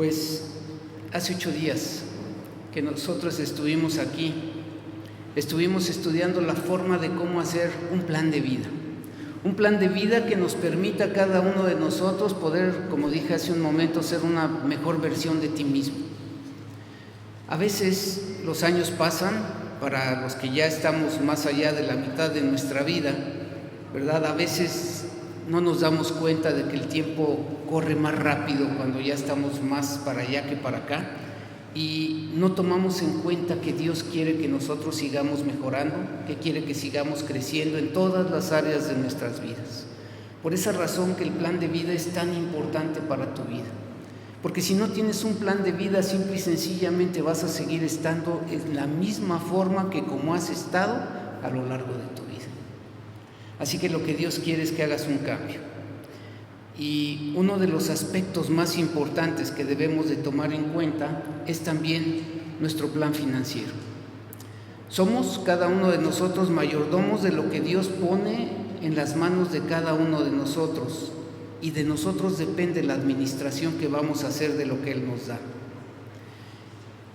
Pues hace 8 días que nosotros estuvimos aquí, estuvimos estudiando la forma de cómo hacer un plan de vida. Un plan de vida que nos permita a cada uno de nosotros poder, como dije hace un momento, ser una mejor versión de ti mismo. A veces los años pasan, para los que ya estamos más allá de la mitad de nuestra vida, ¿verdad? A veces no nos damos cuenta de que el tiempo corre más rápido cuando ya estamos más para allá que para acá, y no tomamos en cuenta que Dios quiere que nosotros sigamos mejorando, que quiere que sigamos creciendo en todas las áreas de nuestras vidas. Por esa razón que el plan de vida es tan importante para tu vida, porque si no tienes un plan de vida, simple y sencillamente vas a seguir estando en la misma forma que como has estado a lo largo de tu vida. Así que lo que Dios quiere es que hagas un cambio. Y uno de los aspectos más importantes que debemos de tomar en cuenta es también nuestro plan financiero. Somos cada uno de nosotros mayordomos de lo que Dios pone en las manos de cada uno de nosotros, y de nosotros depende la administración que vamos a hacer de lo que Él nos da.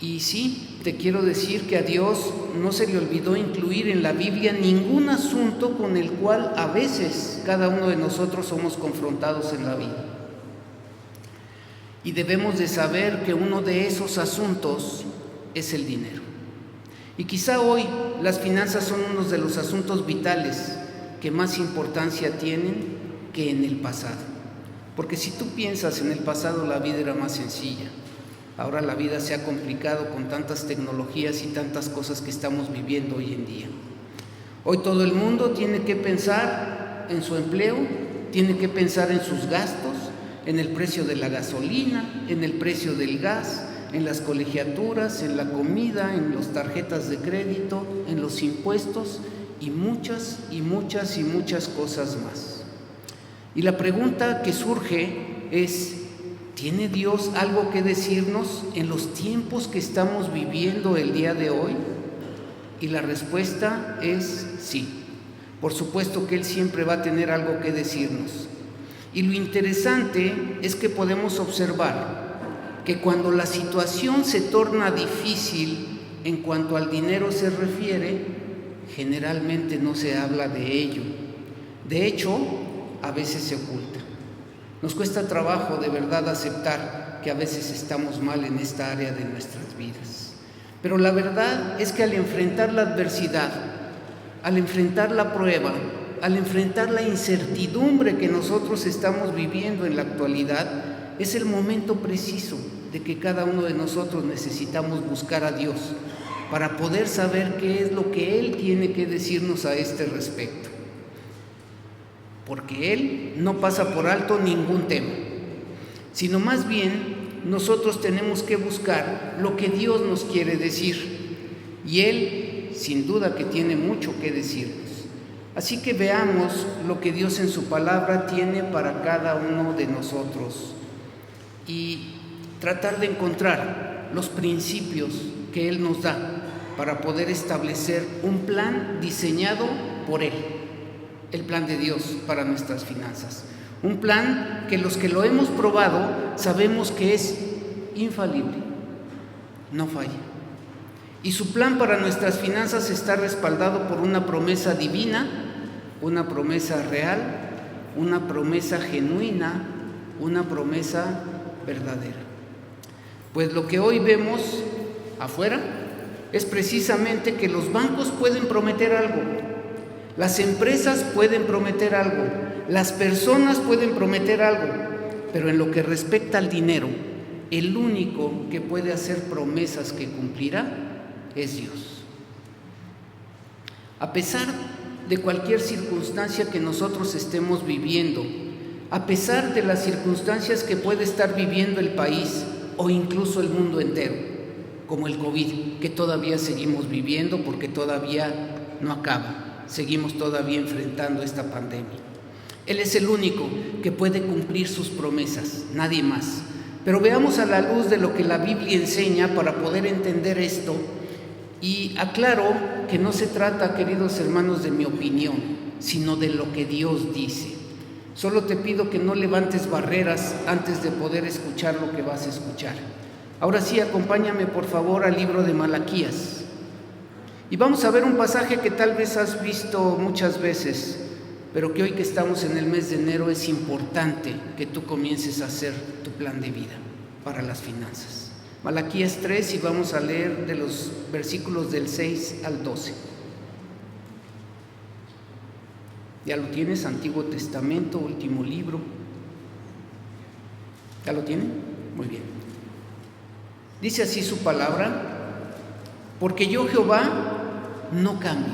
Y sí, te quiero decir que a Dios no se le olvidó incluir en la Biblia ningún asunto con el cual a veces cada uno de nosotros somos confrontados en la vida. Y debemos de saber que uno de esos asuntos es el dinero. Y quizá hoy las finanzas son uno de los asuntos vitales que más importancia tienen que en el pasado. Porque si tú piensas en el pasado, la vida era más sencilla. Ahora la vida se ha complicado con tantas tecnologías y tantas cosas que estamos viviendo hoy en día. Hoy todo el mundo tiene que pensar en su empleo, tiene que pensar en sus gastos, en el precio de la gasolina, en el precio del gas, en las colegiaturas, en la comida, en las tarjetas de crédito, en los impuestos y muchas cosas más. Y la pregunta que surge es: ¿tiene Dios algo que decirnos en los tiempos que estamos viviendo el día de hoy? Y la respuesta es sí. Por supuesto que Él siempre va a tener algo que decirnos. Y lo interesante es que podemos observar que cuando la situación se torna difícil en cuanto al dinero se refiere, generalmente no se habla de ello. De hecho, a veces se oculta. Nos cuesta trabajo de verdad aceptar que a veces estamos mal en esta área de nuestras vidas. Pero la verdad es que al enfrentar la adversidad, al enfrentar la prueba, al enfrentar la incertidumbre que nosotros estamos viviendo en la actualidad, es el momento preciso de que cada uno de nosotros necesitamos buscar a Dios para poder saber qué es lo que Él tiene que decirnos a este respecto. Porque Él no pasa por alto ningún tema, sino más bien nosotros tenemos que buscar lo que Dios nos quiere decir, y Él sin duda que tiene mucho que decirnos. Así que veamos lo que Dios en su palabra tiene para cada uno de nosotros y tratar de encontrar los principios que Él nos da para poder establecer un plan diseñado por Él. El plan de Dios para nuestras finanzas. Un plan que los que lo hemos probado sabemos que es infalible, no falla. Y su plan para nuestras finanzas está respaldado por una promesa divina, una promesa real, una promesa genuina, una promesa verdadera. Pues lo que hoy vemos afuera es precisamente que los bancos pueden prometer algo. Las empresas pueden prometer algo, las personas pueden prometer algo, pero en lo que respecta al dinero, el único que puede hacer promesas que cumplirá es Dios. A pesar de cualquier circunstancia que nosotros estemos viviendo, a pesar de las circunstancias que puede estar viviendo el país o incluso el mundo entero, como el COVID, que todavía seguimos viviendo porque todavía no acaba. Seguimos todavía enfrentando esta pandemia. Él es el único que puede cumplir sus promesas, nadie más. Pero veamos a la luz de lo que la Biblia enseña para poder entender esto. Y aclaro que no se trata, queridos hermanos, de mi opinión, sino de lo que Dios dice. Solo te pido que no levantes barreras antes de poder escuchar lo que vas a escuchar. Ahora sí, acompáñame por favor al libro de Malaquías. Y vamos a ver un pasaje que tal vez has visto muchas veces, pero que hoy que estamos en el mes de enero es importante que tú comiences a hacer tu plan de vida para las finanzas. Malaquías 3 y vamos a leer de los versículos del 6 al 12. ¿Ya lo tienes? Antiguo Testamento, último libro. ¿Ya lo tienen? Muy bien. Dice así su palabra: porque yo, Jehová, no cambio.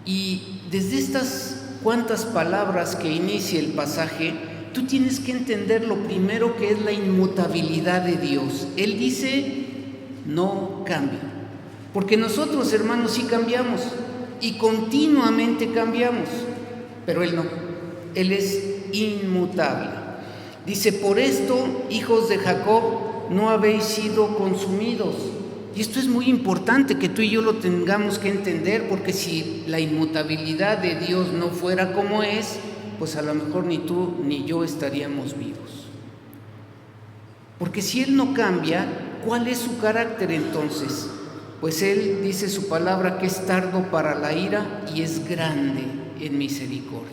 Y desde estas cuantas palabras que inicia el pasaje, tú tienes que entender lo primero, que es la inmutabilidad de Dios. Él dice, no cambio. Porque nosotros, hermanos, sí cambiamos y continuamente cambiamos. Pero Él no, Él es inmutable. Dice, por esto, hijos de Jacob, no habéis sido consumidos. Y esto es muy importante que tú y yo lo tengamos que entender, porque si la inmutabilidad de Dios no fuera como es, pues a lo mejor ni tú ni yo estaríamos vivos. Porque si Él no cambia, ¿cuál es su carácter entonces? Pues Él dice su palabra que es tardo para la ira y es grande en misericordia.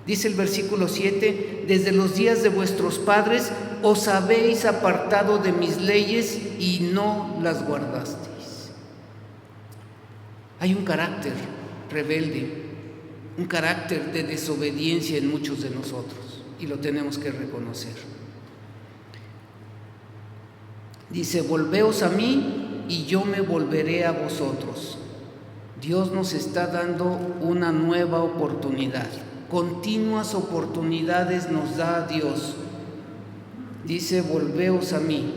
Dice el versículo 7, desde los días de vuestros padres os habéis apartado de mis leyes y no las guardasteis. Hay un carácter rebelde, un carácter de desobediencia en muchos de nosotros y lo tenemos que reconocer. Dice, volveos a mí y yo me volveré a vosotros. Dios nos está dando una nueva oportunidad. Continuas oportunidades nos da Dios. Dice, volveos a mí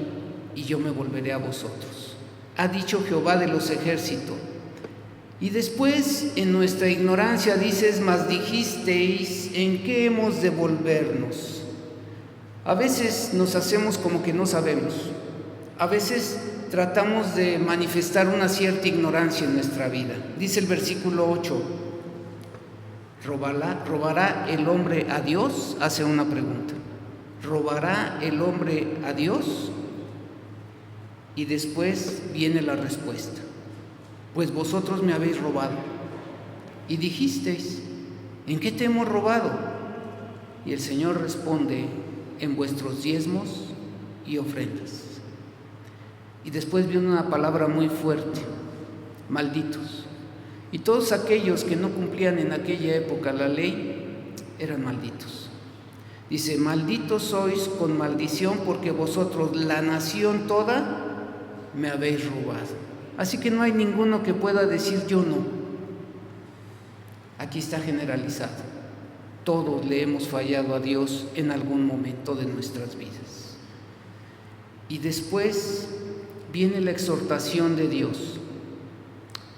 y yo me volveré a vosotros. Ha dicho Jehová de los ejércitos. Y después, en nuestra ignorancia, dices, mas dijisteis, ¿en qué hemos de volvernos? A veces nos hacemos como que no sabemos. A veces tratamos de manifestar una cierta ignorancia en nuestra vida. Dice el versículo 8, ¿robará el hombre a Dios? Hace una pregunta. ¿Robará el hombre a Dios? Y después viene la respuesta. Pues vosotros me habéis robado. Y dijisteis, ¿en qué te hemos robado? Y el Señor responde, en vuestros diezmos y ofrendas. Y después viene una palabra muy fuerte, malditos. Y todos aquellos que no cumplían en aquella época la ley, eran malditos. Dice, malditos sois con maldición, porque vosotros, la nación toda, me habéis robado. Así que no hay ninguno que pueda decir yo no. Aquí está generalizado. Todos le hemos fallado a Dios en algún momento de nuestras vidas. Y después viene la exhortación de Dios.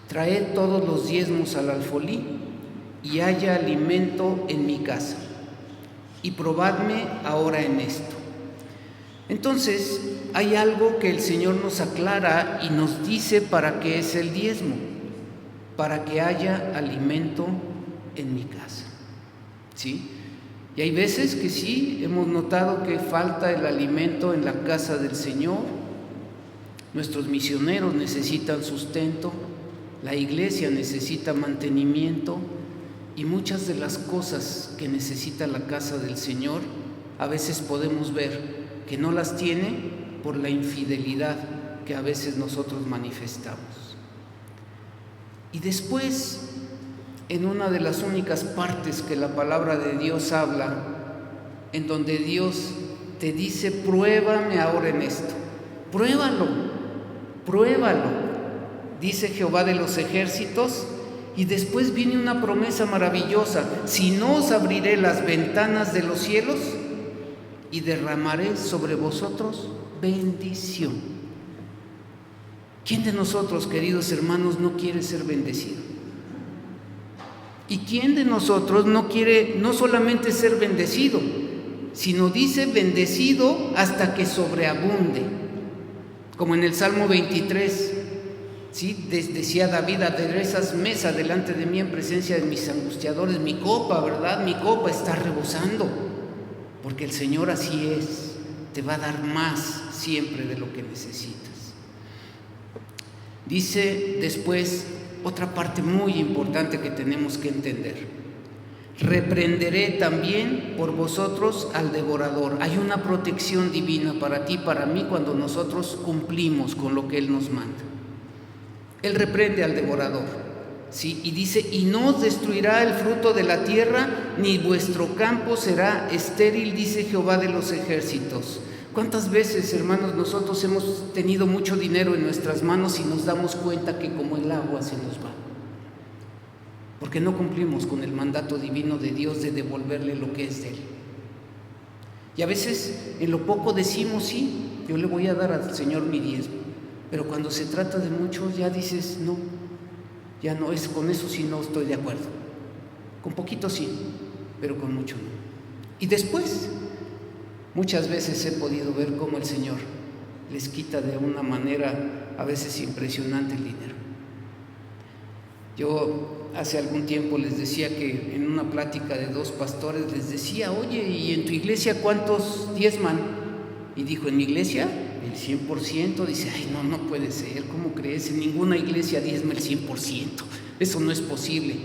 Traed todos los diezmos al alfolí y haya alimento en mi casa. Y probadme ahora en esto. Entonces, hay algo que el Señor nos aclara y nos dice para qué es el diezmo. Para que haya alimento en mi casa. ¿Sí? Y hay veces que sí, hemos notado que falta el alimento en la casa del Señor. Nuestros misioneros necesitan sustento, la iglesia necesita mantenimiento y muchas de las cosas que necesita la casa del Señor a veces podemos ver que no las tiene por la infidelidad que a veces nosotros manifestamos. Y después, en una de las únicas partes que la palabra de Dios habla, en donde Dios te dice, pruébame ahora en esto, pruébalo, dice Jehová de los ejércitos, y después viene una promesa maravillosa, si no os abriré las ventanas de los cielos y derramaré sobre vosotros bendición. ¿Quién de nosotros, queridos hermanos, no quiere ser bendecido? ¿Y quién de nosotros no quiere no solamente ser bendecido, sino dice bendecido hasta que sobreabunde? Como en el Salmo 23, ¿Sí? Decía David, aderezas mesa delante de mí en presencia de mis angustiadores. Mi copa, ¿verdad? Mi copa está rebosando, porque el Señor así es, te va a dar más siempre de lo que necesitas. Dice después otra parte muy importante que tenemos que entender: reprenderé también por vosotros al devorador. Hay una protección divina para ti, para mí, cuando nosotros cumplimos con lo que Él nos manda. Él reprende al devorador, ¿sí? Y dice, y no os destruirá el fruto de la tierra, ni vuestro campo será estéril, dice Jehová de los ejércitos. ¿Cuántas veces, hermanos, nosotros hemos tenido mucho dinero en nuestras manos y nos damos cuenta que como el agua se nos va? Porque no cumplimos con el mandato divino de Dios de devolverle lo que es de Él. Y a veces en lo poco decimos, sí, yo le voy a dar al Señor mi diezmo, pero cuando se trata de mucho ya dices, no, ya no, es con eso sí no estoy de acuerdo. Con poquito sí, pero con mucho no. Y después, muchas veces he podido ver cómo el Señor les quita de una manera a veces impresionante el dinero. Yo hace algún tiempo les decía que en una plática de 2 pastores les decía, oye, ¿y en tu iglesia cuántos diezman? Y dijo, ¿en mi iglesia? El 100%. Dice, ay, no puede ser, ¿cómo crees? En ninguna iglesia diezma el 100%, eso no es posible.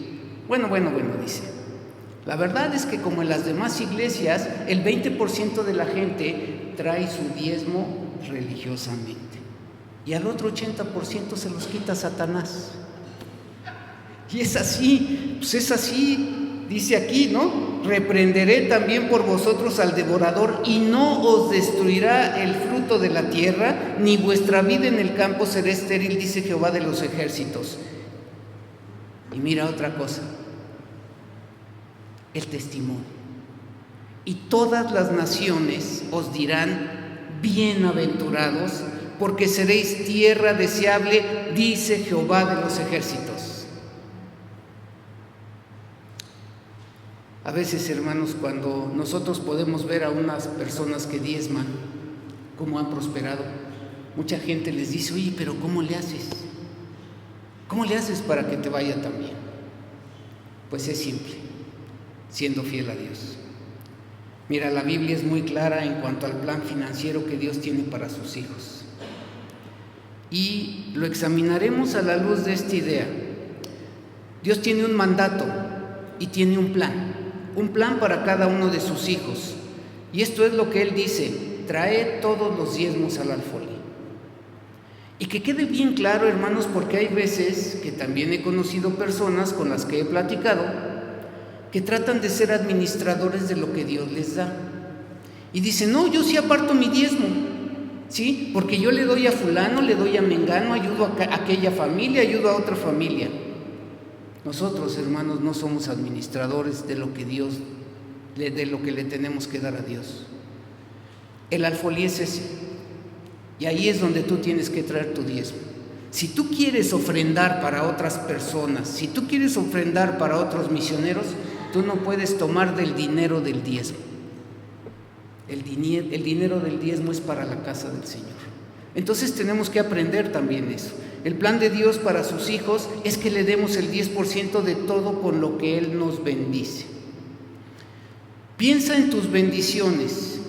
Bueno, dice, la verdad es que como en las demás iglesias, el 20% de la gente trae su diezmo religiosamente y al otro 80% se los quita Satanás. Y es así, pues es así, dice aquí, ¿no? Reprenderé también por vosotros al devorador, y no os destruirá el fruto de la tierra, ni vuestra vida en el campo será estéril, dice Jehová de los ejércitos. Y mira otra cosa, el testimonio. Y todas las naciones os dirán, bienaventurados, porque seréis tierra deseable, dice Jehová de los ejércitos. A veces, hermanos, cuando nosotros podemos ver a unas personas que diezman, cómo han prosperado, mucha gente les dice, oye, pero ¿cómo le haces? ¿Cómo le haces para que te vaya tan bien? Pues es simple, siendo fiel a Dios. Mira, la Biblia es muy clara en cuanto al plan financiero que Dios tiene para sus hijos. Y lo examinaremos a la luz de esta idea. Dios tiene un mandato y tiene un plan para cada uno de sus hijos. Y esto es lo que Él dice, traed todos los diezmos al alfolí. Y que quede bien claro, hermanos, porque hay veces que también he conocido personas con las que he platicado que tratan de ser administradores de lo que Dios les da. Y dicen, no, yo sí aparto mi diezmo, ¿sí? Porque yo le doy a fulano, le doy a mengano, ayudo a aquella familia, ayudo a otra familia. Nosotros, hermanos, no somos administradores de lo que le tenemos que dar a Dios. El alfolí es ese, y ahí es donde tú tienes que traer tu diezmo. Si tú quieres ofrendar para otras personas, si tú quieres ofrendar para otros misioneros, tú no puedes tomar del dinero del diezmo. El dinero del diezmo es para la casa del Señor. Entonces tenemos que aprender también eso. El plan de Dios para sus hijos es que le demos el 10% de todo con lo que Él nos bendice. Piensa en tus bendiciones.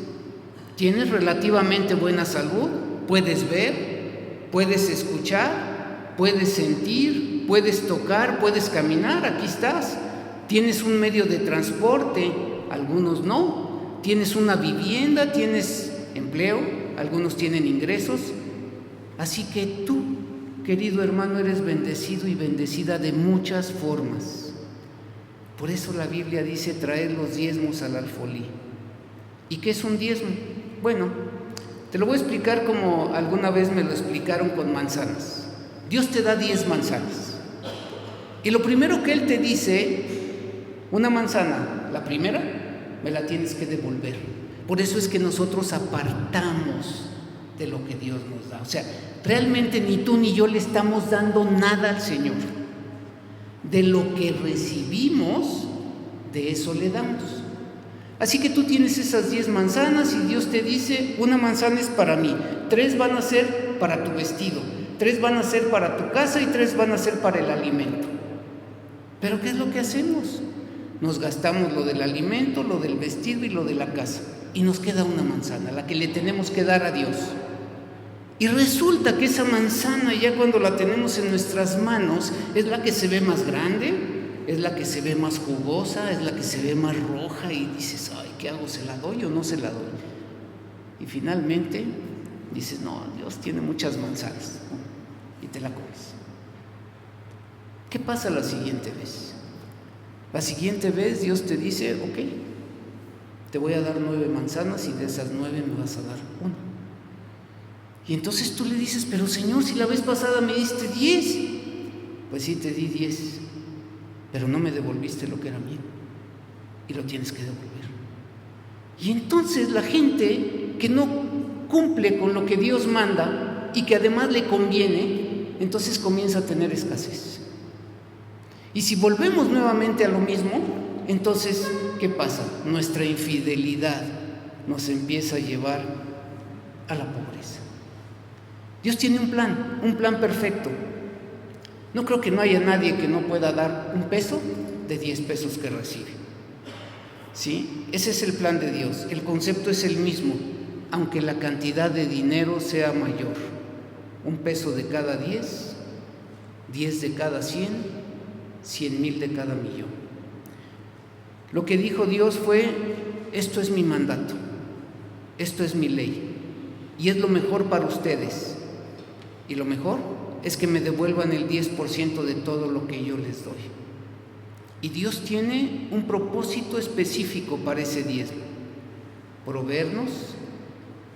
¿Tienes relativamente buena salud? ¿Puedes ver? ¿Puedes escuchar? ¿Puedes sentir? ¿Puedes tocar? ¿Puedes caminar? Aquí estás. ¿Tienes un medio de transporte? Algunos no. ¿Tienes una vivienda? ¿Tienes empleo? Algunos tienen ingresos. Así que tú, querido hermano, eres bendecido y bendecida de muchas formas. Por eso la Biblia dice, traed los diezmos al alfolí. ¿Y qué es un diezmo? Bueno, te lo voy a explicar como alguna vez me lo explicaron con manzanas. Dios te da 10 manzanas. Y lo primero que Él te dice, una manzana, la primera, me la tienes que devolver. Por eso es que nosotros apartamos de lo que Dios nos da. O sea, realmente ni tú ni yo le estamos dando nada al Señor. De lo que recibimos, de eso le damos. Así que tú tienes esas 10 manzanas y Dios te dice, una manzana es para mí, 3 van a ser para tu vestido, 3 van a ser para tu casa y 3 van a ser para el alimento. Pero ¿qué es lo que hacemos? Nos gastamos lo del alimento, lo del vestido y lo de la casa. Y nos queda una manzana, la que le tenemos que dar a Dios. Y resulta que esa manzana, ya cuando la tenemos en nuestras manos, es la que se ve más grande, es la que se ve más jugosa, es la que se ve más roja, y dices, ay, ¿qué hago? ¿Se la doy o no se la doy? Y finalmente dices, no, Dios tiene muchas manzanas, ¿no? Y te la comes. ¿Qué pasa la siguiente vez? La siguiente vez Dios te dice, ok, te voy a dar 9 manzanas y de esas 9 me vas a dar una. Y entonces tú le dices, pero Señor, si la vez pasada me diste 10. Pues sí, te di 10, pero no me devolviste lo que era mío y lo tienes que devolver. Y entonces la gente que no cumple con lo que Dios manda y que además le conviene, entonces comienza a tener escasez. Y si volvemos nuevamente a lo mismo, entonces, ¿qué pasa? Nuestra infidelidad nos empieza a llevar a la pobreza. Dios tiene un plan perfecto. No creo que no haya nadie que no pueda dar un peso de 10 pesos que recibe. ¿Sí? Ese es el plan de Dios. El concepto es el mismo, aunque la cantidad de dinero sea mayor. 1 peso de cada 10, 10 de cada 100, 100,000 de cada millón. Lo que dijo Dios fue, esto es mi mandato, esto es mi ley, y es lo mejor para ustedes. Y lo mejor es que me devuelvan el 10% de todo lo que yo les doy. Y Dios tiene un propósito específico para ese diezmo: proveernos,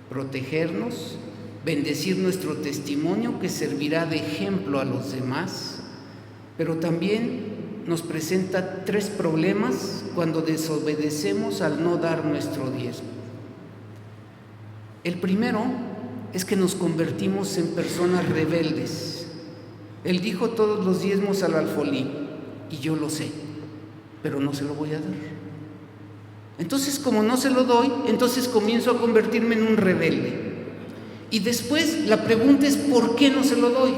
protegernos, bendecir nuestro testimonio que servirá de ejemplo a los demás, pero también nos presenta 3 problemas cuando desobedecemos al no dar nuestro diezmo. El primero es que nos convertimos en personas rebeldes. Él dijo todos los diezmos al alfolí, y yo lo sé, pero no se lo voy a dar. Entonces, como no se lo doy, entonces comienzo a convertirme en un rebelde. Y después la pregunta es, ¿por qué no se lo doy?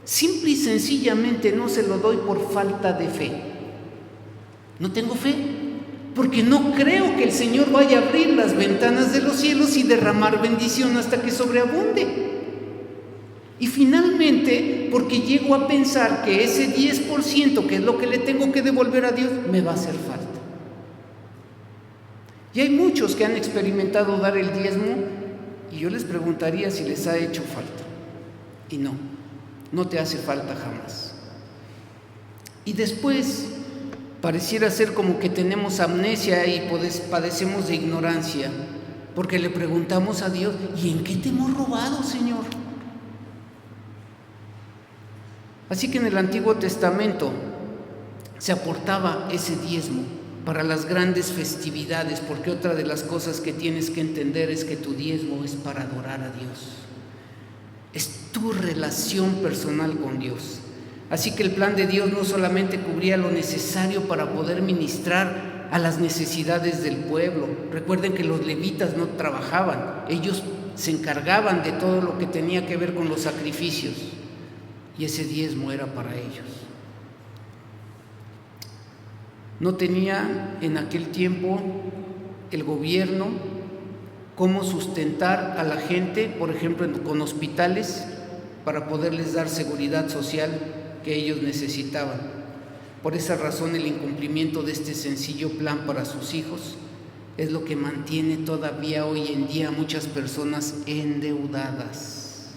Simple y sencillamente no se lo doy por falta de fe. No tengo fe, porque no creo que el Señor vaya a abrir las ventanas de los cielos y derramar bendición hasta que sobreabunde. Y finalmente, porque llego a pensar que ese 10%, que es lo que le tengo que devolver a Dios, me va a hacer falta. Y hay muchos que han experimentado dar el diezmo, y yo les preguntaría si les ha hecho falta. Y no te hace falta jamás. Y después pareciera ser como que tenemos amnesia y padecemos de ignorancia, porque le preguntamos a Dios, ¿y en qué te hemos robado, Señor? Así que en el Antiguo Testamento se aportaba ese diezmo para las grandes festividades, porque otra de las cosas que tienes que entender es que tu diezmo es para adorar a Dios. Es tu relación personal con Dios. Así que el plan de Dios no solamente cubría lo necesario para poder ministrar a las necesidades del pueblo. Recuerden que los levitas no trabajaban, ellos se encargaban de todo lo que tenía que ver con los sacrificios, y ese diezmo era para ellos. No tenía en aquel tiempo el gobierno cómo sustentar a la gente, por ejemplo, con hospitales, para poderles dar seguridad social que ellos necesitaban. Por esa razón, el incumplimiento de este sencillo plan para sus hijos es lo que mantiene todavía hoy en día a muchas personas endeudadas.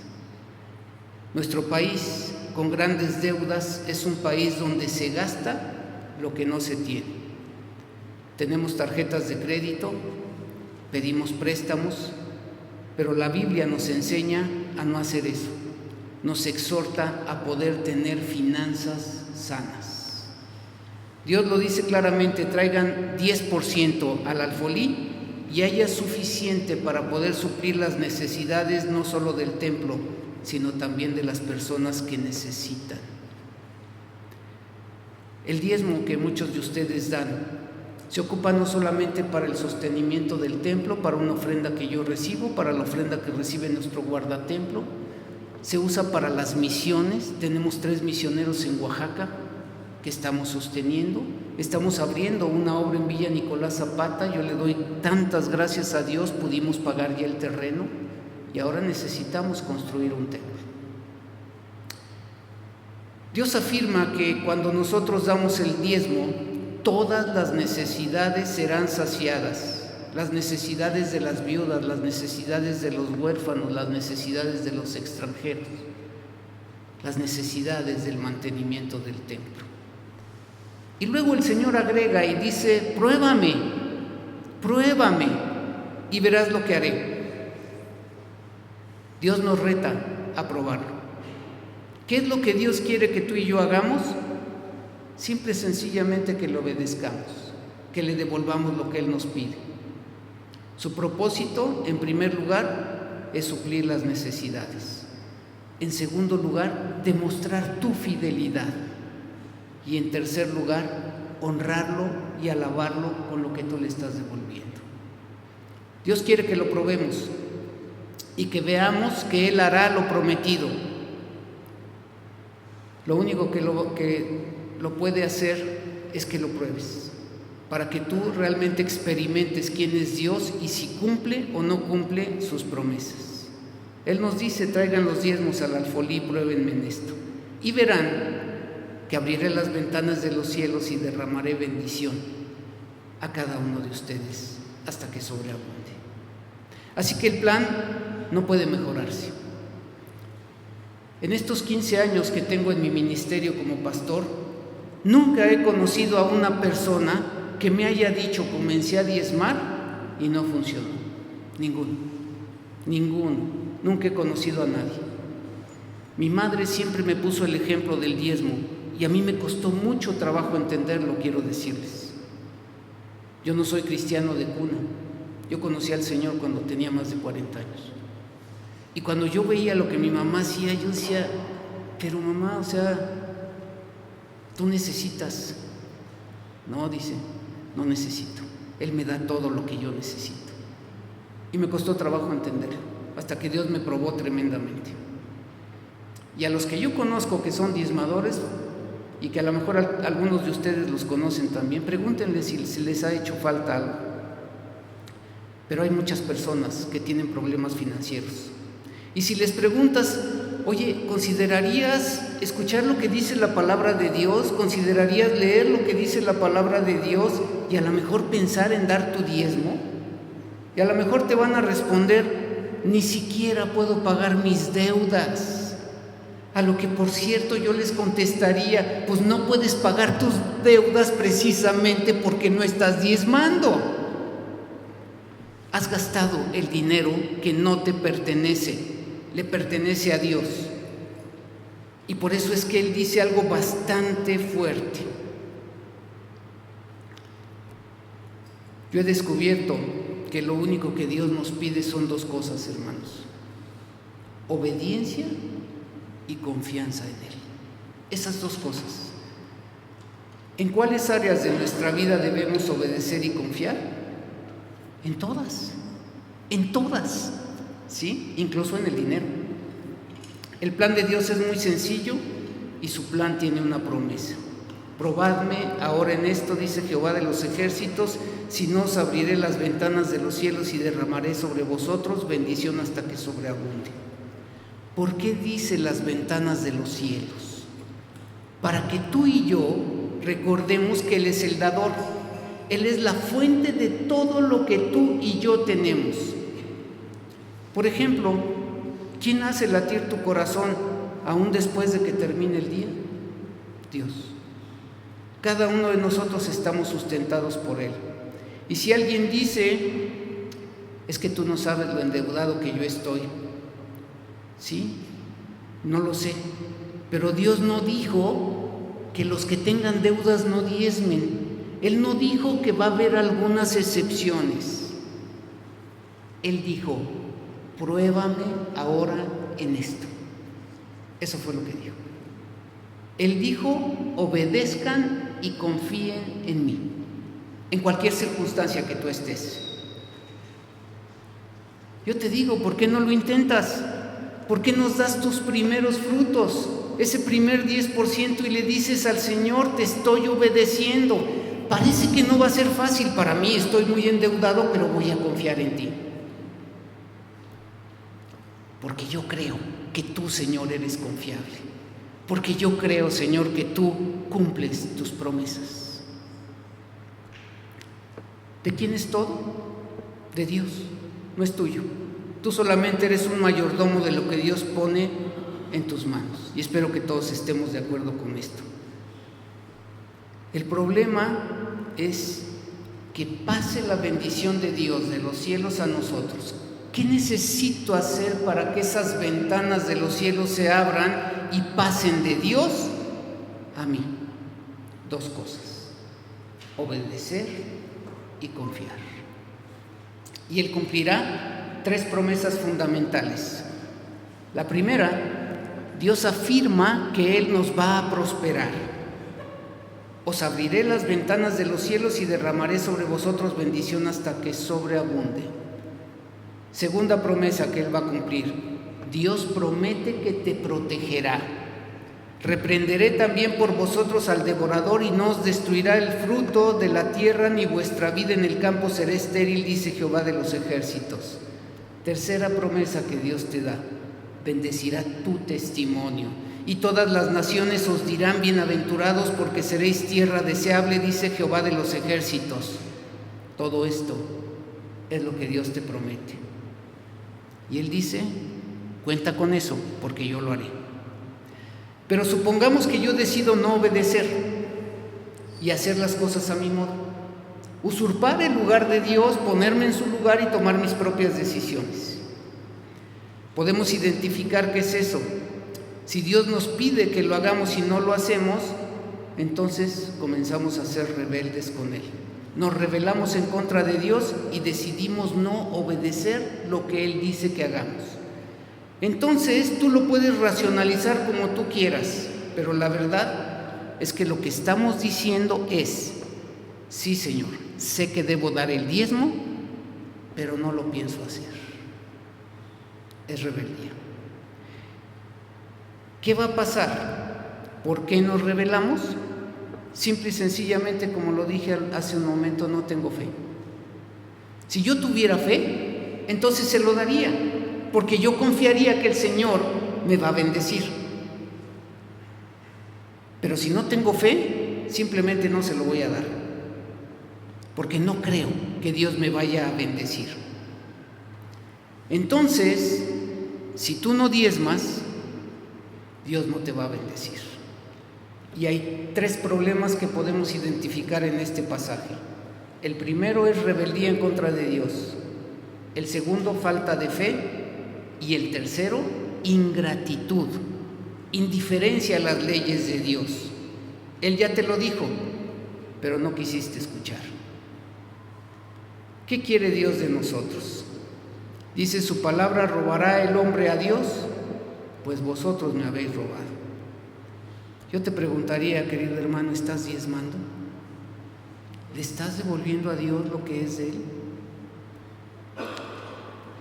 Nuestro país, con grandes deudas, es un país donde se gasta lo que no se tiene. Tenemos tarjetas de crédito, pedimos préstamos, pero la Biblia nos enseña a no hacer eso. Nos exhorta a poder tener finanzas sanas. Dios lo dice claramente: traigan 10% al alfolí y haya suficiente para poder suplir las necesidades no solo del templo, sino también de las personas que necesitan. El diezmo que muchos de ustedes dan se ocupa no solamente para el sostenimiento del templo, para una ofrenda que yo recibo, para la ofrenda que recibe nuestro guardatemplo, se usa para las misiones. Tenemos 3 misioneros en Oaxaca que estamos sosteniendo. Estamos abriendo una obra en Villa Nicolás Zapata. Yo le doy tantas gracias a Dios, pudimos pagar ya el terreno y ahora necesitamos construir un templo. Dios afirma que cuando nosotros damos el diezmo, todas las necesidades serán saciadas. Las necesidades de las viudas, las necesidades de los huérfanos, las necesidades de los extranjeros, las necesidades del mantenimiento del templo. Y luego el Señor agrega y dice: pruébame y verás lo que haré. Dios nos reta a probarlo. ¿Qué es lo que Dios quiere que tú y yo hagamos? Simple y sencillamente que le obedezcamos, que le devolvamos lo que Él nos pide. Su propósito, en primer lugar, es suplir las necesidades. En segundo lugar, demostrar tu fidelidad. Y en tercer lugar, honrarlo y alabarlo con lo que tú le estás devolviendo. Dios quiere que lo probemos y que veamos que Él hará lo prometido. Lo único que lo puede hacer es que lo pruebes, para que tú realmente experimentes quién es Dios y si cumple o no cumple sus promesas. Él nos dice: traigan los diezmos al alfolí, pruébenme en esto, y verán que abriré las ventanas de los cielos y derramaré bendición a cada uno de ustedes hasta que sobreabunde. Así que el plan no puede mejorarse. En estos 15 años que tengo en mi ministerio como pastor, nunca he conocido a una persona que me haya dicho: comencé a diezmar y no funcionó. Ninguno. Nunca he conocido a nadie. Mi madre siempre me puso el ejemplo del diezmo y a mí me costó mucho trabajo entenderlo, quiero decirles. Yo no soy cristiano de cuna. Yo conocí al Señor cuando tenía más de 40 años. Y cuando yo veía lo que mi mamá hacía, yo decía: pero mamá, tú necesitas. No, dice, no necesito. Él me da todo lo que yo necesito. Y me costó trabajo entenderlo, hasta que Dios me probó tremendamente. Y a los que yo conozco que son diezmadores, y que a lo mejor algunos de ustedes los conocen también, pregúntenles si les ha hecho falta algo. Pero hay muchas personas que tienen problemas financieros. Y si les preguntas: oye, ¿considerarías escuchar lo que dice la palabra de Dios? ¿Considerarías leer lo que dice la palabra de Dios y a lo mejor pensar en dar tu diezmo? Y a lo mejor te van a responder: ni siquiera puedo pagar mis deudas. A lo que, por cierto, yo les contestaría: pues no puedes pagar tus deudas precisamente porque no estás diezmando. Has gastado el dinero que no te pertenece, le pertenece a Dios. Y por eso es que Él dice algo bastante fuerte. Yo he descubierto que lo único que Dios nos pide son 2 cosas, hermanos: obediencia y confianza en Él. Esas 2 cosas. ¿En cuáles áreas de nuestra vida debemos obedecer y confiar? En todas, ¿sí? Incluso en el dinero. El plan de Dios es muy sencillo y su plan tiene una promesa. Probadme ahora en esto, dice Jehová de los ejércitos, si no os abriré las ventanas de los cielos y derramaré sobre vosotros bendición hasta que sobreabunde. ¿Por qué dice las ventanas de los cielos? Para que tú y yo recordemos que Él es el dador. Él es la fuente de todo lo que tú y yo tenemos. Por ejemplo, ¿quién hace latir tu corazón aún después de que termine el día? Dios. Cada uno de nosotros estamos sustentados por Él. Y si alguien dice: es que tú no sabes lo endeudado que yo estoy. ¿Sí? No lo sé. Pero Dios no dijo que los que tengan deudas no diezmen. Él no dijo que va a haber algunas excepciones. Él dijo: pruébame ahora en esto. Eso fue lo que dijo. Él dijo: obedezcan y confíen en mí, en cualquier circunstancia que tú estés. Yo te digo, ¿por qué no lo intentas? ¿Por qué nos das tus primeros frutos? Ese primer 10% y le dices al Señor, te estoy obedeciendo. Parece que no va a ser fácil para mí, estoy muy endeudado, pero voy a confiar en ti. Porque yo creo que tú, Señor, eres confiable. Porque yo creo, Señor, que tú cumples tus promesas. ¿De quién es todo? De Dios, no es tuyo. Tú solamente eres un mayordomo de lo que Dios pone en tus manos. Y espero que todos estemos de acuerdo con esto. El problema es que pase la bendición de Dios de los cielos a nosotros. ¿Qué necesito hacer para que esas ventanas de los cielos se abran y pasen de Dios a mí? Dos cosas: obedecer y confiar. Y Él cumplirá 3 promesas fundamentales. La primera, Dios afirma que Él nos va a prosperar. Os abriré las ventanas de los cielos y derramaré sobre vosotros bendición hasta que sobreabunde. Segunda promesa que Él va a cumplir: Dios promete que te protegerá. Reprenderé también por vosotros al devorador y no os destruirá el fruto de la tierra, ni vuestra vida en el campo será estéril, dice Jehová de los ejércitos. Tercera promesa que Dios te da: bendecirá tu testimonio. Y todas las naciones os dirán bienaventurados, porque seréis tierra deseable, dice Jehová de los ejércitos. Todo esto es lo que Dios te promete. Y Él dice: cuenta con eso, porque yo lo haré. Pero supongamos que yo decido no obedecer y hacer las cosas a mi modo, usurpar el lugar de Dios, ponerme en su lugar y tomar mis propias decisiones. Podemos identificar qué es eso. Si Dios nos pide que lo hagamos y no lo hacemos, entonces comenzamos a ser rebeldes con Él. Nos rebelamos en contra de Dios y decidimos no obedecer lo que Él dice que hagamos. Entonces tú lo puedes racionalizar como tú quieras, pero la verdad es que lo que estamos diciendo es: sí, Señor, sé que debo dar el diezmo, pero no lo pienso hacer. Es rebeldía. ¿Qué va a pasar? ¿Por qué nos rebelamos? Simple y sencillamente, como lo dije hace un momento, no tengo fe. Si yo tuviera fe, entonces se lo daría, porque yo confiaría que el Señor me va a bendecir. Pero si no tengo fe, simplemente no se lo voy a dar, porque no creo que Dios me vaya a bendecir. Entonces, si tú no diezmas, Dios no te va a bendecir. Y hay 3 problemas que podemos identificar en este pasaje. El primero es rebeldía en contra de Dios. El segundo, falta de fe. Y el tercero, ingratitud, indiferencia a las leyes de Dios. Él ya te lo dijo, pero no quisiste escuchar. ¿Qué quiere Dios de nosotros? Dice su palabra: ¿robará el hombre a Dios? Pues vosotros me habéis robado. Yo te preguntaría, querido hermano, ¿estás diezmando? ¿Le estás devolviendo a Dios lo que es de Él?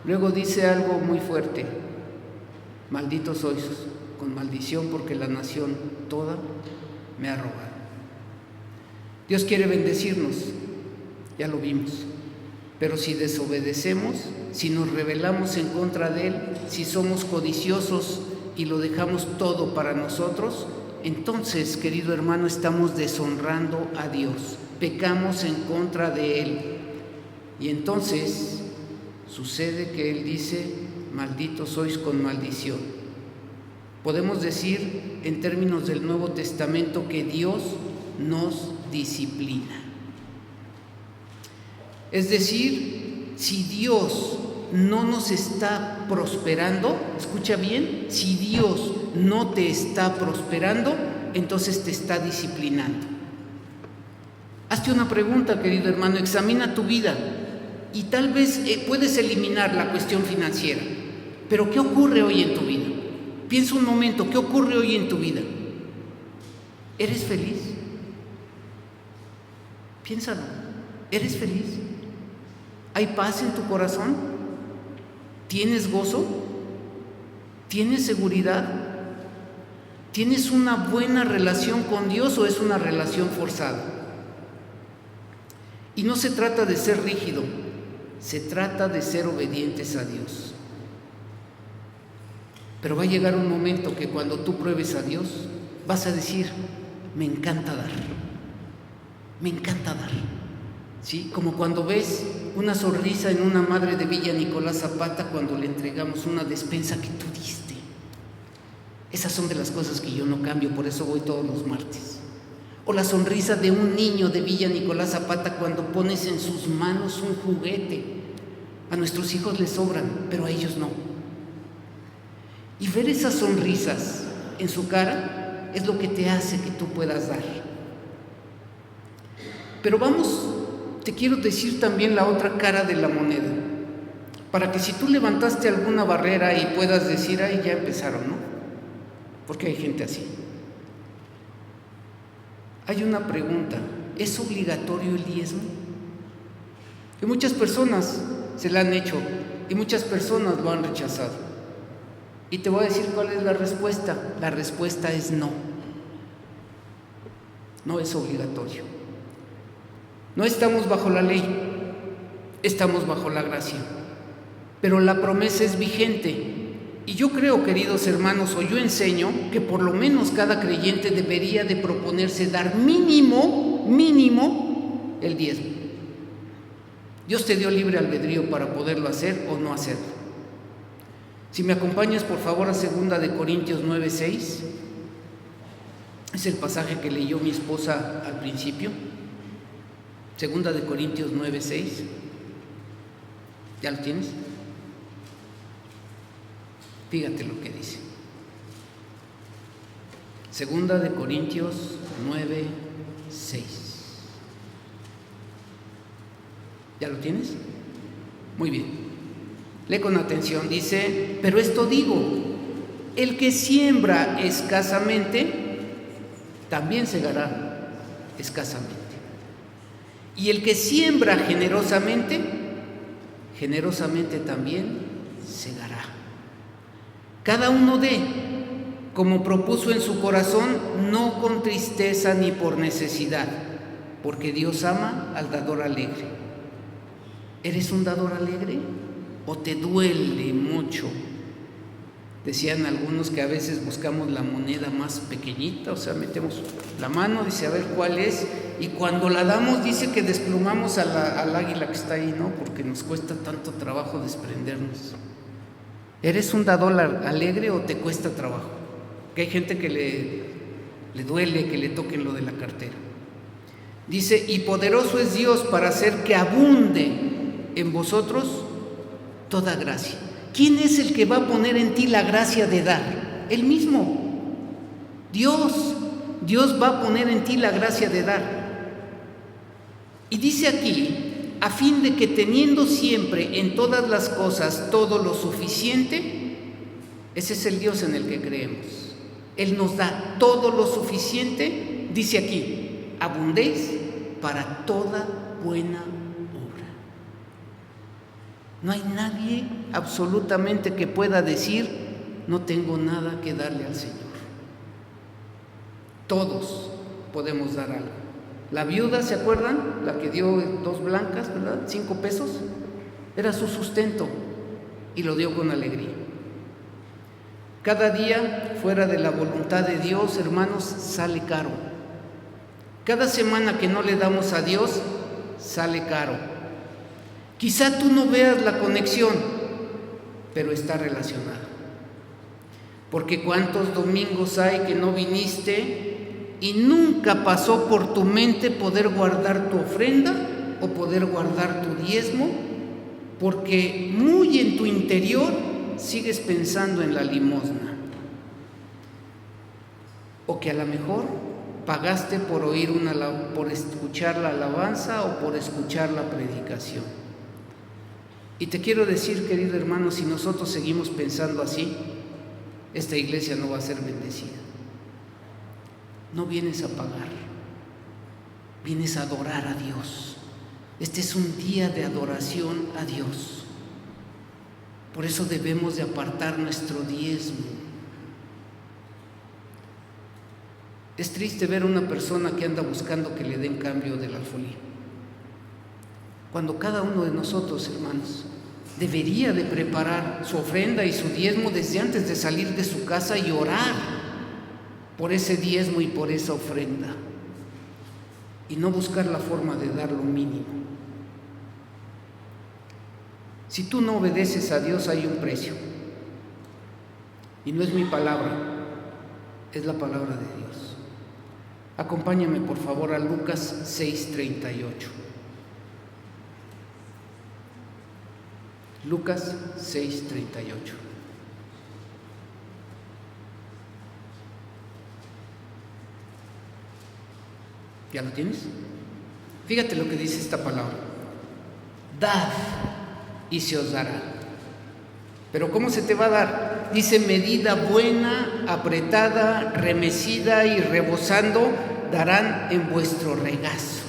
Luego dice algo muy fuerte: malditos sois con maldición, porque la nación toda me ha robado. Dios quiere bendecirnos, ya lo vimos, pero si desobedecemos, si nos rebelamos en contra de Él, si somos codiciosos y lo dejamos todo para nosotros, entonces, querido hermano, estamos deshonrando a Dios, pecamos en contra de Él. Y entonces sucede que Él dice: malditos sois con maldición. Podemos decir en términos del Nuevo Testamento que Dios nos disciplina. Es decir, si Dios no nos está prosperando, escucha bien, si Dios no te está prosperando, entonces te está disciplinando. Hazte una pregunta, querido hermano, examina tu vida y tal vez puedes eliminar la cuestión financiera, pero ¿qué ocurre hoy en tu vida? Piensa un momento, ¿qué ocurre hoy en tu vida? ¿Eres feliz? Piénsalo, ¿eres feliz? ¿Hay paz en tu corazón? ¿Tienes gozo? ¿Tienes seguridad? ¿Tienes una buena relación con Dios o es una relación forzada? Y no se trata de ser rígido, se trata de ser obedientes a Dios. Pero va a llegar un momento que cuando tú pruebes a Dios, vas a decir, me encanta dar, me encanta dar. ¿Sí? Como cuando ves una sonrisa en una madre de Villa Nicolás Zapata cuando le entregamos una despensa que tú diste. Esas son de las cosas que yo no cambio, por eso voy todos los martes. O la sonrisa de un niño de Villa Nicolás Zapata cuando pones en sus manos un juguete. A nuestros hijos les sobran, pero a ellos no. Y ver esas sonrisas en su cara es lo que te hace que tú puedas dar. Pero vamos, te quiero decir también la otra cara de la moneda, para que si tú levantaste alguna barrera y puedas decir, ay, ya empezaron, ¿no? Porque hay gente así. Hay una pregunta, ¿es obligatorio el diezmo? Y muchas personas se la han hecho y muchas personas lo han rechazado. Y te voy a decir cuál es la respuesta. La respuesta es no. No es obligatorio. No estamos bajo la ley, estamos bajo la gracia. Pero la promesa es vigente. Y yo creo, queridos hermanos, o yo enseño que por lo menos cada creyente debería de proponerse dar mínimo el diezmo. Dios te dio libre albedrío para poderlo hacer o no hacerlo. Si me acompañas por favor a 2 Corintios 9:6, es el pasaje que leyó mi esposa al principio. 2 Corintios 9:6, ¿ya lo tienes? Fíjate lo que dice. 2 Corintios 9:6. ¿Ya lo tienes? Muy bien. Lee con atención, dice, pero esto digo, el que siembra escasamente, también segará escasamente. Y el que siembra generosamente, generosamente también segará. Cada uno dé, como propuso en su corazón, no con tristeza ni por necesidad, porque Dios ama al dador alegre. ¿Eres un dador alegre? ¿O te duele mucho? Decían algunos que a veces buscamos la moneda más pequeñita, o sea, metemos la mano, dice a ver cuál es, y cuando la damos dice que desplumamos al águila que está ahí, ¿no? Porque nos cuesta tanto trabajo desprendernos. ¿Eres un dador alegre o te cuesta trabajo? Que hay gente que le duele que le toquen lo de la cartera. Dice, y poderoso es Dios para hacer que abunde en vosotros toda gracia. ¿Quién es el que va a poner en ti la gracia de dar? Él mismo. Dios va a poner en ti la gracia de dar. Y dice aquí, a fin de que teniendo siempre en todas las cosas todo lo suficiente, ese es el Dios en el que creemos. Él nos da todo lo suficiente, dice aquí, abundéis para toda buena obra. No hay nadie absolutamente que pueda decir, no tengo nada que darle al Señor. Todos podemos dar algo. La viuda, ¿se acuerdan? La que dio 2 blancas, ¿verdad? 5 pesos. Era su sustento y lo dio con alegría. Cada día, fuera de la voluntad de Dios, hermanos, sale caro. Cada semana que no le damos a Dios, sale caro. Quizá tú no veas la conexión, pero está relacionada. Porque ¿cuántos domingos hay que no viniste y nunca pasó por tu mente poder guardar tu ofrenda o poder guardar tu diezmo? Porque muy en tu interior sigues pensando en la limosna. O que a lo mejor pagaste por por escuchar la alabanza o por escuchar la predicación. Y te quiero decir, querido hermano, si nosotros seguimos pensando así, esta iglesia no va a ser bendecida. No vienes a pagar, vienes a adorar a Dios. Este es un día de adoración a Dios. Por eso debemos de apartar nuestro diezmo. Es triste ver a una persona que anda buscando que le den cambio del alfolí, cuando cada uno de nosotros, hermanos, debería de preparar su ofrenda y su diezmo desde antes de salir de su casa y orar por ese diezmo y por esa ofrenda, y no buscar la forma de dar lo mínimo. Si tú no obedeces a Dios, hay un precio, y no es mi palabra, es la palabra de Dios. Acompáñame por favor a Lucas 6:38. Lucas 6:38. ¿Ya lo tienes? Fíjate lo que dice esta palabra. Dad y se os dará. Pero ¿cómo se te va a dar? Dice: medida buena, apretada, remecida y rebosando, darán en vuestro regazo.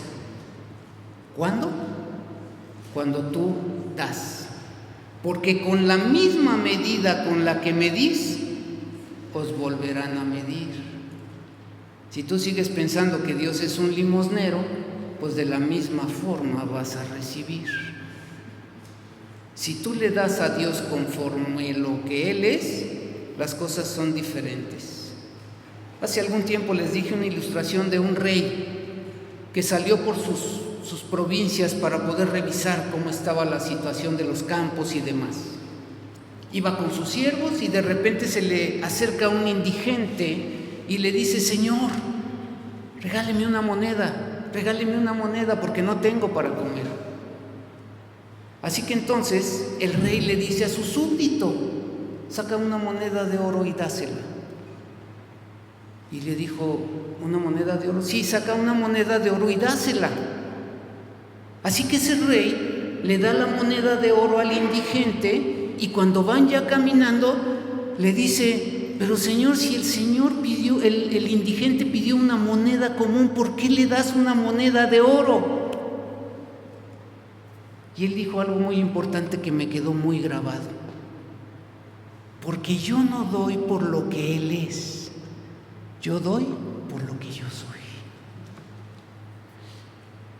¿Cuándo? Cuando tú das. Porque con la misma medida con la que medís, os volverán a medir. Si tú sigues pensando que Dios es un limosnero, pues de la misma forma vas a recibir. Si tú le das a Dios conforme lo que Él es, las cosas son diferentes. Hace algún tiempo les dije una ilustración de un rey que salió por sus provincias para poder revisar cómo estaba la situación de los campos y demás. Iba con sus siervos y de repente se le acerca un indigente y le dice: Señor, regáleme una moneda porque no tengo para comer. Así que entonces el rey le dice a su súbdito: saca una moneda de oro y dásela. Y le dijo: ¿una moneda de oro? Sí, saca una moneda de oro y dásela. Así que ese rey le da la moneda de oro al indigente, y cuando van ya caminando le dice: pero Señor, si el Señor pidió, el indigente pidió una moneda común, ¿por qué le das una moneda de oro? Y él dijo algo muy importante que me quedó muy grabado: porque yo no doy por lo que Él es, yo doy por lo que yo soy.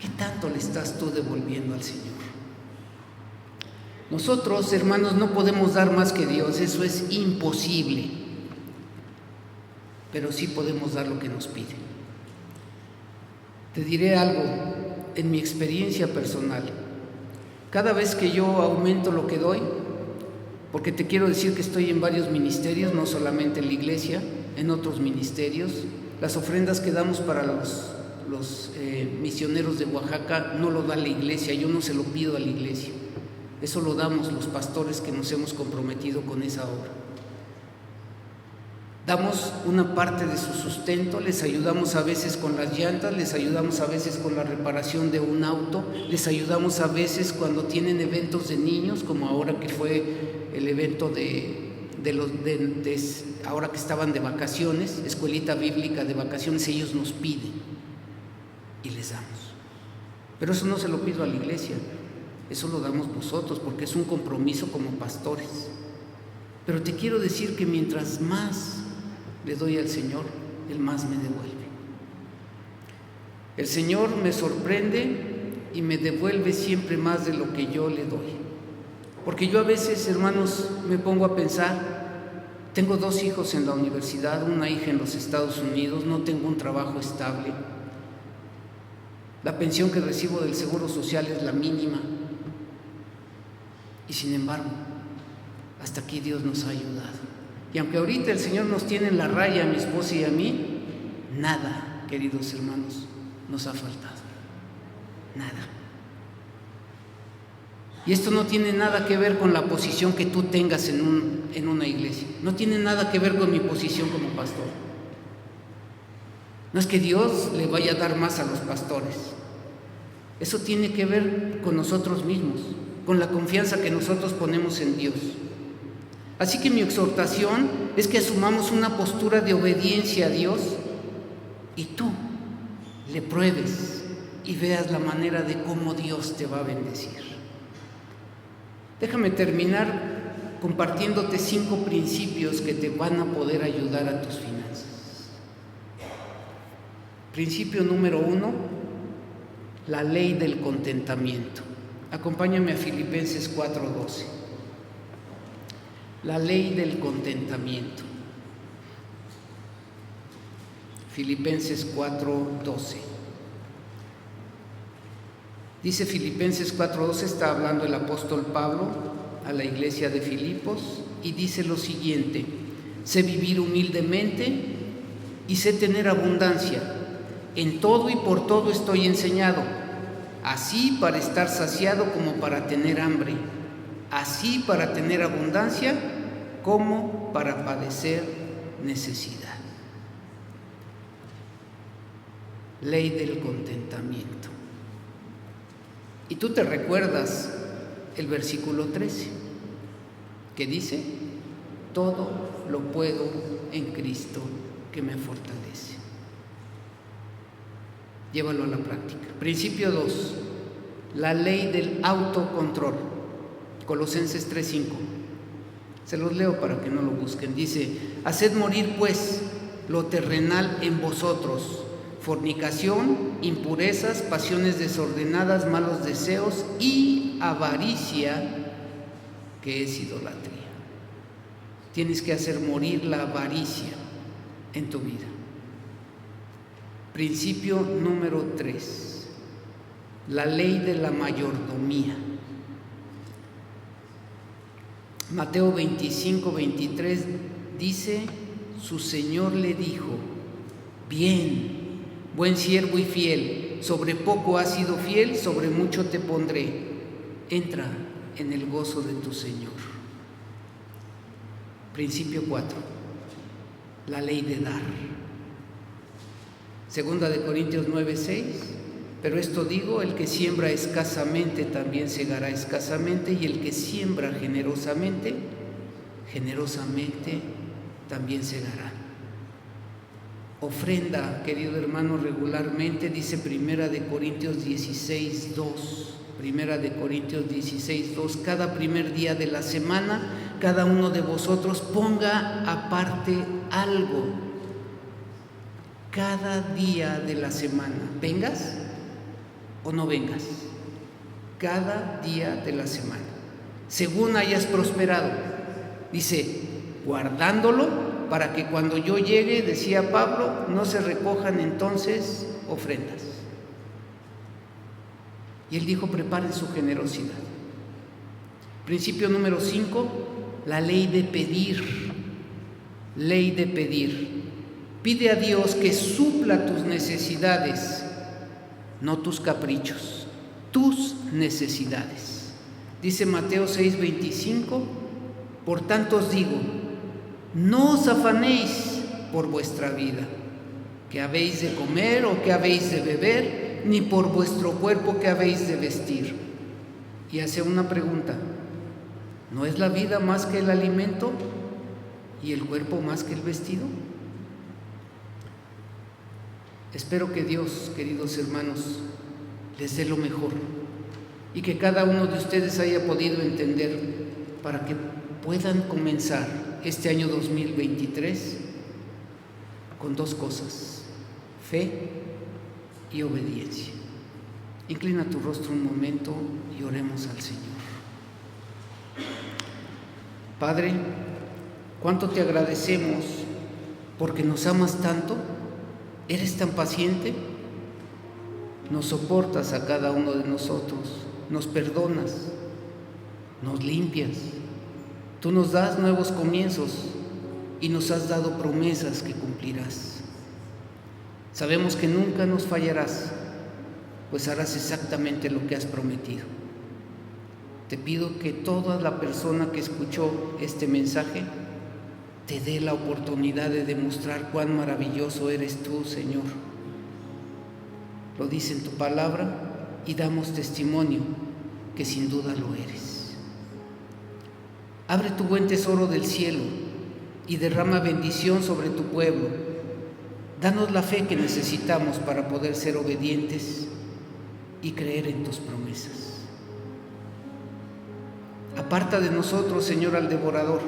¿Qué tanto le estás tú devolviendo al Señor? Nosotros, hermanos, no podemos dar más que Dios, eso es imposible, pero sí podemos dar lo que nos pide. Te diré algo en mi experiencia personal. Cada vez que yo aumento lo que doy, porque te quiero decir que estoy en varios ministerios, no solamente en la iglesia, en otros ministerios, las ofrendas que damos para los misioneros de Oaxaca no lo da la iglesia, yo no se lo pido a la iglesia, eso lo damos los pastores que nos hemos comprometido con esa obra. Damos una parte de su sustento, les ayudamos a veces con las llantas, les ayudamos a veces con la reparación de un auto, les ayudamos a veces cuando tienen eventos de niños, como ahora que fue el evento ahora que estaban de vacaciones, escuelita bíblica de vacaciones, ellos nos piden y les damos. Pero eso no se lo pido a la iglesia, eso lo damos nosotros porque es un compromiso como pastores. Pero te quiero decir que mientras más le doy al Señor, Él más me devuelve. El Señor me sorprende y me devuelve siempre más de lo que yo le doy. Porque yo a veces, hermanos, me pongo a pensar, tengo 2 hijos en la universidad, una hija en los Estados Unidos, no tengo un trabajo estable, la pensión que recibo del Seguro Social es la mínima, y sin embargo, hasta aquí Dios nos ha ayudado. Y aunque ahorita el Señor nos tiene en la raya a mi esposa y a mí, nada, queridos hermanos, nos ha faltado, nada. Y esto no tiene nada que ver con la posición que tú tengas en una iglesia, no tiene nada que ver con mi posición como pastor. No es que Dios le vaya a dar más a los pastores, eso tiene que ver con nosotros mismos, con la confianza que nosotros ponemos en Dios. Así que mi exhortación es que asumamos una postura de obediencia a Dios y tú le pruebes y veas la manera de cómo Dios te va a bendecir. Déjame terminar compartiéndote 5 principios que te van a poder ayudar a tus finanzas. Principio número 1, la ley del contentamiento. Acompáñame a Filipenses 4:12. La ley del contentamiento. Filipenses 4:12. Dice Filipenses 4:12, está hablando el apóstol Pablo a la iglesia de Filipos y dice lo siguiente: sé vivir humildemente y sé tener abundancia. En todo y por todo estoy enseñado, así para estar saciado como para tener hambre, así para tener abundancia como para padecer necesidad. Ley del contentamiento. Y tú te recuerdas el versículo 13, que dice: todo lo puedo en Cristo que me fortalece. Llévalo a la práctica. Principio 2, la ley del autocontrol. Colosenses 3:5. Se los leo para que no lo busquen. Dice: haced morir pues lo terrenal en vosotros: fornicación, impurezas, pasiones desordenadas, malos deseos y avaricia, que es idolatría. Tienes que hacer morir la avaricia en tu vida. Principio número 3, la ley de la mayordomía. Mateo 25:23 dice: su Señor le dijo: bien, buen siervo y fiel, sobre poco has sido fiel, sobre mucho te pondré. Entra en el gozo de tu Señor. Principio 4, la ley de dar. Segunda de Corintios 9:6, pero esto digo: el que siembra escasamente también segará escasamente, y el que siembra generosamente, generosamente también segará. Ofrenda, querido hermano, regularmente, dice Primera de Corintios 16:2. Primera de Corintios 16:2, cada primer día de la semana, cada uno de vosotros ponga aparte algo. Cada día de la semana, vengas o no vengas, cada día de la semana, según hayas prosperado. Dice, guardándolo para que cuando yo llegue, decía Pablo, no se recojan entonces ofrendas. Y él dijo: preparen su generosidad. Principio número 5, la ley de pedir. Ley de pedir. Pide a Dios que supla tus necesidades, no tus caprichos, tus necesidades. Dice Mateo 6:25, por tanto os digo, no os afanéis por vuestra vida, que habéis de comer o que habéis de beber, ni por vuestro cuerpo que habéis de vestir. Y hace una pregunta: ¿no es la vida más que el alimento y el cuerpo más que el vestido? Espero que Dios, queridos hermanos, les dé lo mejor y que cada uno de ustedes haya podido entender para que puedan comenzar este año 2023 con 2 cosas: fe y obediencia. Inclina tu rostro un momento y oremos al Señor. Padre, cuánto te agradecemos porque nos amas tanto. Eres tan paciente, nos soportas a cada uno de nosotros, nos perdonas, nos limpias, tú nos das nuevos comienzos y nos has dado promesas que cumplirás. Sabemos que nunca nos fallarás, pues harás exactamente lo que has prometido. Te pido que toda la persona que escuchó este mensaje te dé la oportunidad de demostrar cuán maravilloso eres tú, Señor. Lo dice en tu palabra y damos testimonio que sin duda lo eres. Abre tu buen tesoro del cielo y derrama bendición sobre tu pueblo. Danos la fe que necesitamos para poder ser obedientes y creer en tus promesas. Aparta de nosotros, Señor, al devorador,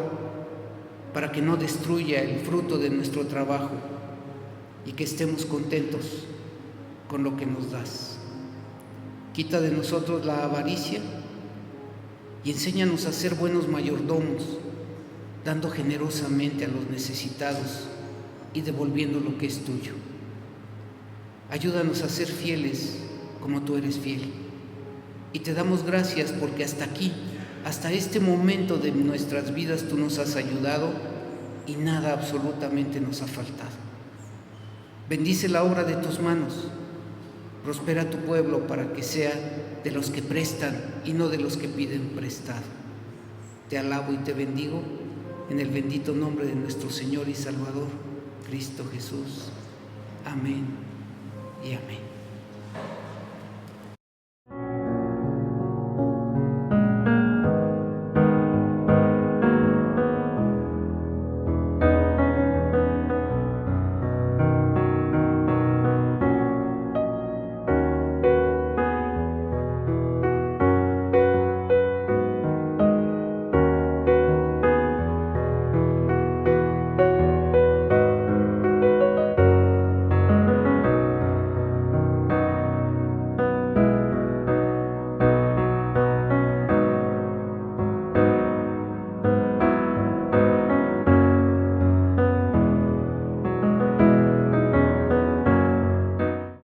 para que no destruya el fruto de nuestro trabajo y que estemos contentos con lo que nos das. Quita de nosotros la avaricia y enséñanos a ser buenos mayordomos, dando generosamente a los necesitados y devolviendo lo que es tuyo. Ayúdanos a ser fieles como tú eres fiel. Y te damos gracias porque hasta aquí, hasta este momento de nuestras vidas, tú nos has ayudado y nada absolutamente nos ha faltado. Bendice la obra de tus manos. Prospera tu pueblo para que sea de los que prestan y no de los que piden prestado. Te alabo y te bendigo en el bendito nombre de nuestro Señor y Salvador, Cristo Jesús. Amén y amén.